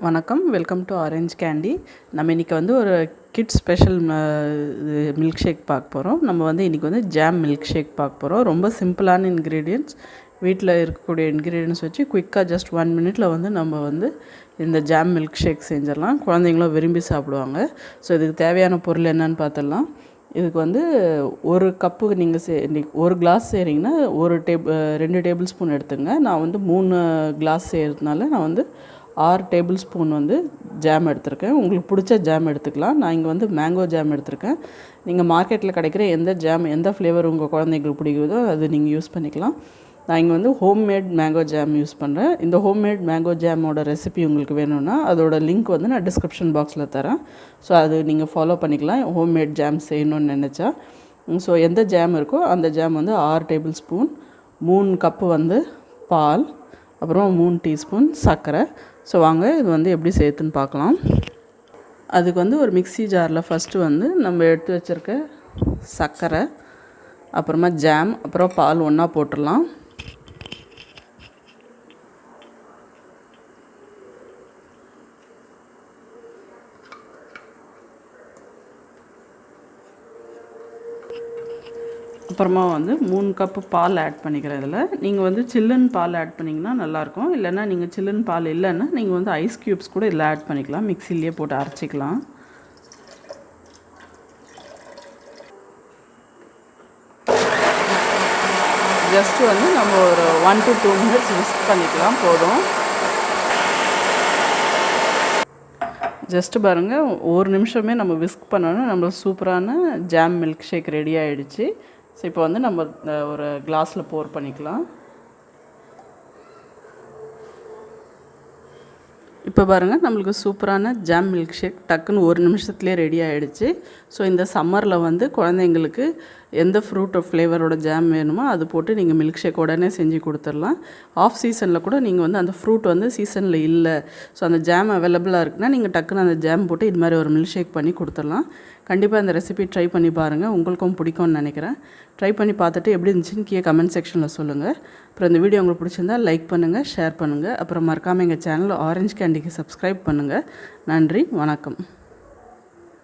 வணக்கம், welcome to orange candy. நம்ம இன்றைக்கி வந்து ஒரு கிட்ஸ் ஸ்பெஷல் மில்க் ஷேக் பார்க்க போகிறோம். நம்ம வந்து இன்றைக்கி வந்து ஜாம் மில்க் ஷேக் பார்க்க போகிறோம். ரொம்ப சிம்பிளான இன்க்ரீடியன்ட்ஸ், வீட்டில் இருக்கக்கூடிய இன்க்ரீடியன்ட்ஸ் வச்சு குயிக்காக ஜஸ்ட் 1 மினிட்ல வந்து நம்ம வந்து இந்த ஜாம் மில்க் ஷேக் செஞ்சிடலாம். குழந்தைங்களும் விரும்பி சாப்பிடுவாங்க. ஸோ இதுக்கு தேவையான பொருள் என்னன்னு பார்த்துடலாம். இதுக்கு வந்து ஒரு கப்பு நீங்கள் ஒரு கிளாஸ் செய்கிறீங்கன்னா 2 டேபிள் ஸ்பூன் எடுத்துங்க. நான் வந்து 3 கிளாஸ் செய்கிறதுனால நான் வந்து 6 டேபிள் ஸ்பூன் வந்து ஜாம் எடுத்திருக்கேன். உங்களுக்கு பிடிச்ச ஜாம் எடுத்துக்கலாம். நான் இங்கே வந்து மேங்கோ ஜாம் எடுத்திருக்கேன். நீங்கள் மார்க்கெட்டில் கிடைக்கிற எந்த ஜாம், எந்த ஃப்ளேவர் உங்கள் குழந்தைங்களுக்கு பிடிக்குதோ அது நீங்கள் யூஸ் பண்ணிக்கலாம். நான் இங்கே வந்து ஹோம்மேட் மேங்கோ ஜாம் யூஸ் பண்ணுறேன். இந்த ஹோம்மேட் மேங்கோ ஜாமோட ரெசிபி உங்களுக்கு வேணும்னா அதோட லிங்க் வந்து நான் டிஸ்கிரிப்ஷன் பாக்ஸில் தரேன். ஸோ அது நீங்கள் ஃபாலோ பண்ணிக்கலாம் ஹோம்மேட் ஜாம் செய்யணும்னு நினச்சா. ஸோ எந்த ஜாம் இருக்கோ அந்த ஜாம் வந்து 6 டேபிள் ஸ்பூன், 3 கப்பு வந்து பால், அப்புறம் 3 டீஸ்பூன் சர்க்கரை. ஸோ வாங்க இது வந்து எப்படி சேர்த்துன்னு பார்க்கலாம். அதுக்கு வந்து ஒரு மிக்ஸி ஜாரில் ஃபஸ்ட்டு வந்து நம்ம எடுத்து வச்சுருக்க சர்க்கரை, அப்புறமா ஜாம், அப்புறம் பால் ஒன்றா போட்டுடலாம். அப்புறமா வந்து 3 கப்பு பால் ஆட் பண்ணிக்கிறேன். இதில் நீங்கள் வந்து சில்லுன்னு பால் ஆட் பண்ணிங்கன்னா நல்லாயிருக்கும். இல்லைன்னா நீங்கள் சில்லுன்னு பால் இல்லைன்னா நீங்கள் வந்து ஐஸ் க்யூப்ஸ் கூட இதில் ஆட் பண்ணிக்கலாம். மிக்சிலேயே போட்டு அரைச்சிக்கலாம். ஜஸ்ட்டு வந்து நம்ம ஒரு 1 to 2 மினிட்ஸ் விஸ்க் பண்ணிக்கலாம் போதும். ஜஸ்ட்டு பாருங்கள், ஒரு நிமிஷமே நம்ம விஸ்க் பண்ணோன்னா நம்ம சூப்பரான ஜாம் மில்க் ஷேக் ரெடி ஆகிடுச்சு. ஸோ இப்போ வந்து நம்ம ஒரு கிளாஸில் போர் பண்ணிக்கலாம். இப்போ பாருங்கள், நம்மளுக்கு சூப்பரான ஜாம் மில்க் ஷேக் டக்குன்னு ஒரு நிமிஷத்துலேயே ரெடி ஆகிடுச்சு. ஸோ இந்த சம்மரில் வந்து குழந்தைங்களுக்கு எந்த ஃப்ரூட் ஃப்ளேவரோட ஜாம் வேணுமோ அது போட்டு நீங்கள் மில்க் ஷேக் உடனே செஞ்சு கொடுத்துடலாம். ஆஃப் சீசனில் கூட நீங்கள் வந்து அந்த ஃப்ரூட் வந்து சீசனில் இல்லை, ஸோ அந்த ஜாம் அவைலபிளாக இருக்குன்னா நீங்கள் டக்குன்னு அந்த ஜாம் போட்டு இது மாதிரி ஒரு மில்க் ஷேக் பண்ணி கொடுத்துடலாம். கண்டிப்பாக இந்த ரெசிபி ட்ரை பண்ணி பாருங்கள், உங்களுக்கும் பிடிக்கும்னு நினைக்கிறேன். ட்ரை பண்ணி பார்த்துட்டு எப்படி இருந்துச்சுன்னு கீழே கமெண்ட் செக்ஷனில் சொல்லுங்கள். அப்புறம் இந்த வீடியோ உங்களுக்கு பிடிச்சிருந்தால் லைக் பண்ணுங்கள், ஷேர் பண்ணுங்கள். அப்புறம் மறக்காமல் எங்கள் சேனல் ஆரஞ்ச் கேண்டிக்கு சப்ஸ்கிரைப் பண்ணுங்கள். நன்றி, வணக்கம்.